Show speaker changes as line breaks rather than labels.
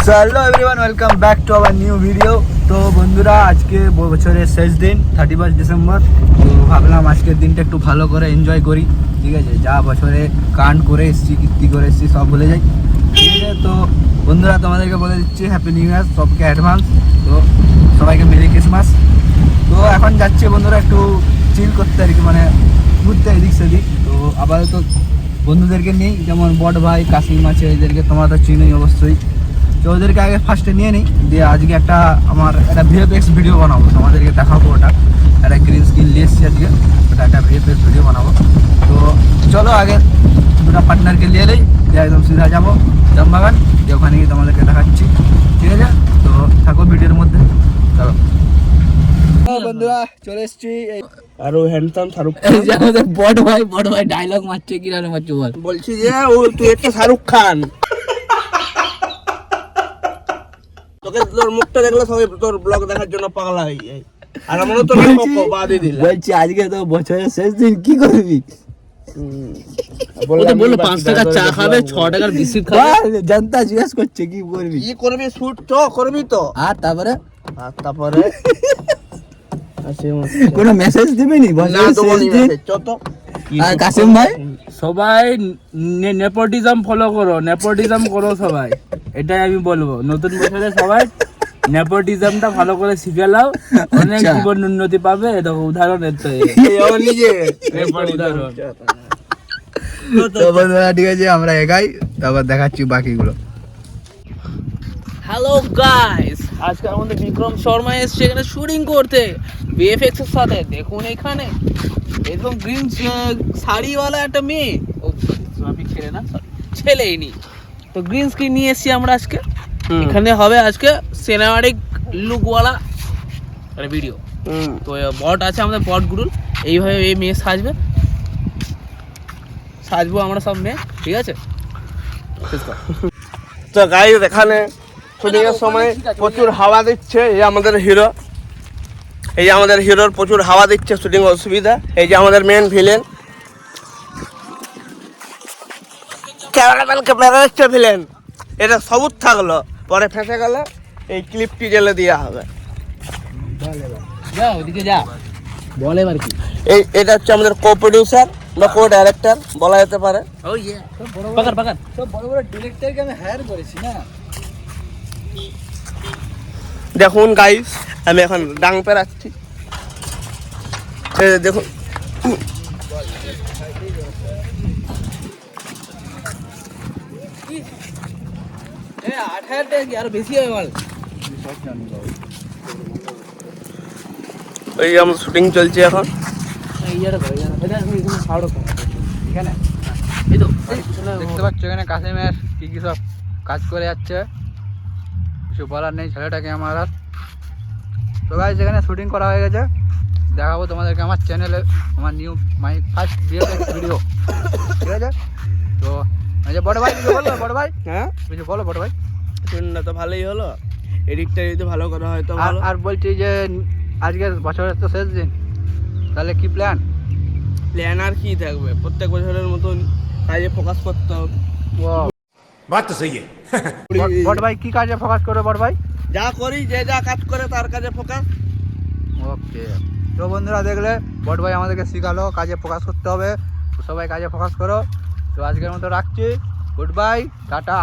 So hello everyone, welcome back to our new video. তো বন্ধুরা, আজকে বছরের শেষ দিন 31 ডিসেম্বর। তো ভাবলাম আজকের দিনটা একটু ভালো করে এনজয় করি, ঠিক আছে? যা বছরে কান্ড করে এসেছি, কীর্তি করে এসেছি, সব ভুলে যাই, ঠিক আছে? তো বন্ধুরা, তোমাদেরকে বলে দিচ্ছি হ্যাপি নিউ ইয়ার, সবকে অ্যাডভান্স। তো সবাইকে মেরি ক্রিসমাস। তো এখন যাচ্ছি বন্ধুরা একটু চিল করতে আর কি, মানে ঘুরতে এদিক সেদিক। তো আপাতত বন্ধুদেরকে নেই, যেমন বড় ভাই, কাসিম আছে, এদেরকে তোমরা তো চিনোই অবশ্যই। তো ওদেরকে আগে ফার্স্টে নিয়ে নিই, দিয়ে আজকে একটা ভিএফএক্স ভিডিও বানাবো, তোমাদেরকে দেখাবো। ওটা একটা গ্রিন স্ক্রিন নিয়ে এসেছি আজকে, ওটা একটা ভিএফএক্স ভিডিও বানাবো। তো চলো আগে দুটা পার্টনারকে নিয়ে নেই, দিয়ে একদম সিধা যাবো জামবাগান, দিয়ে ওখানে গিয়ে তোমাদেরকে দেখাচ্ছি, ঠিক আছে? তো থাকো ভিডিওর মধ্যে, চলো। বন্ধুরা চলে এসেছি,
আরো হ্যান্ডসাম শাহরুখ
আমাদের বড় ভাই ডায়লগ মারছে, কিরকম মারছে বল।
বলছি যে ও তুই একটা শাহরুখ খান, তোকে তোর মুখটা দেখলে সবাই তোর ব্লগ দেখার জন্য পাগলা হয়ে যায়। আর আমারও তো বাদে দিলাম।
বলছি আজকে তো বছরের শেষ দিন, কি করবি?
বললো 5 টাকার চা খাবে, 6 টাকার বিস্কুট খাবে।
জনতা জিজ্ঞেস করছে কি করবি,
কি করবি? শুট তো করবি তো।
আর তারপরে কোনো মেসেজ দিবি নি? আর কাসিম ভাই,
সবাই নেপোটিজম ফলো করো, নেপোটিজম করো সবাই, এটাই আমি বলবো। নতুন বছরে সবাই নেপোটিজমটা ভালো করে শিখে নাও, অনেক জীবন উন্নতি পাবে। এটা উদাহরণ
ঠিক আছে, আমরা এগাই, তারপর দেখাচ্ছি বাকিগুলো।
হ্যালো গাইস, আজকে আমাদের বিক্রম শর্মা এসছে এখানে শুটিং করতে ভিএফএক্স এর সাথে। দেখুন এখানে একদম গ্রিন শাড়িওয়ালা একটা মেয়ে, ও সরি ছেলে না, ছেলেই নি, তো গ্রিন স্ক্রিন নিয়ে এসেছি আমরা আজকে। এখানে হবে আজকে সিনেমাটিক লুকওয়ালা একটা ভিডিও। তো বট আছে আমাদের, বট গুরুল, এইভাবে এই মেয়ে সাজবো আমরা সব মেয়ে, ঠিক আছে?
তো গাইস, এখানে শুটিং এর সময় প্রচুর হাওয়া দিচ্ছে। এই আমাদের হিরোর প্রচুর হাওয়া দিচ্ছে, শুটিং অসুবিধা। এই যে আমাদের মেন ভিলেন, ক্যামেরাম্যানকে ভিলেন, এটা সবুজ থাকলো, পরে ফেঁসে গেল, এই ক্লিপটি জেলে দেওয়া হবে।
যা ওদিকে যা, বলে এবার কি।
এটা হচ্ছে আমাদের কো প্রডিউসার বা কো ডাইরেক্টর বলা যেতে পারে।
ও ইয়ে পাকার
সব বড় বড় ডিরেক্টরকে আমি হায়ার করেছি না।
দেখুন গাইস, আমি এখন ডাং পেরাচ্ছি, দেখুন।
আরো বেশি হবে বল।
ওই আমার শুটিং চলছে এখন।
দেখতে পাচ্ছ এখানে কাসিমের কি কি সব কাজ করে যাচ্ছে, কিছু বলার নেই ছেলেটাকে আমার আর। তো গাইস, এখানে শুটিং করা হয়ে গেছে, দেখাবো তোমাদেরকে আমার চ্যানেলে, আমার মাই ফার্স্ট ভিডিও, ঠিক আছে? তো এই যে বড় ভাই, কিছু বলো বড় ভাই,
হ্যাঁ
কিছু বলো বড় ভাই।
শুনলে তো ভালোই হলো, এডিটটা যদি ভালো করা হয় তো ভালো।
আর বলছি যে আজকে বছরের তো শেষ দিন, তাহলে কি প্ল্যান
আর কি থাকবে? প্রত্যেক বছরের মতন কাজে ফোকাস করতে হবে।
बात तो सही है।
বড় ভাই কি কাজে ফোকাস করবে বড় ভাই?
যা করি, যে যা কাজ করে তার কাজে ফোকাস।
ওকে, তো বন্ধুরা দেখলে বড় ভাই আমাদেরকে শিখালো কাজে ফোকাস করতে হবে, তো সবাই কাজে ফোকাস করো। তো আজকের মতো রাখছি, গুড বাই, টাটা।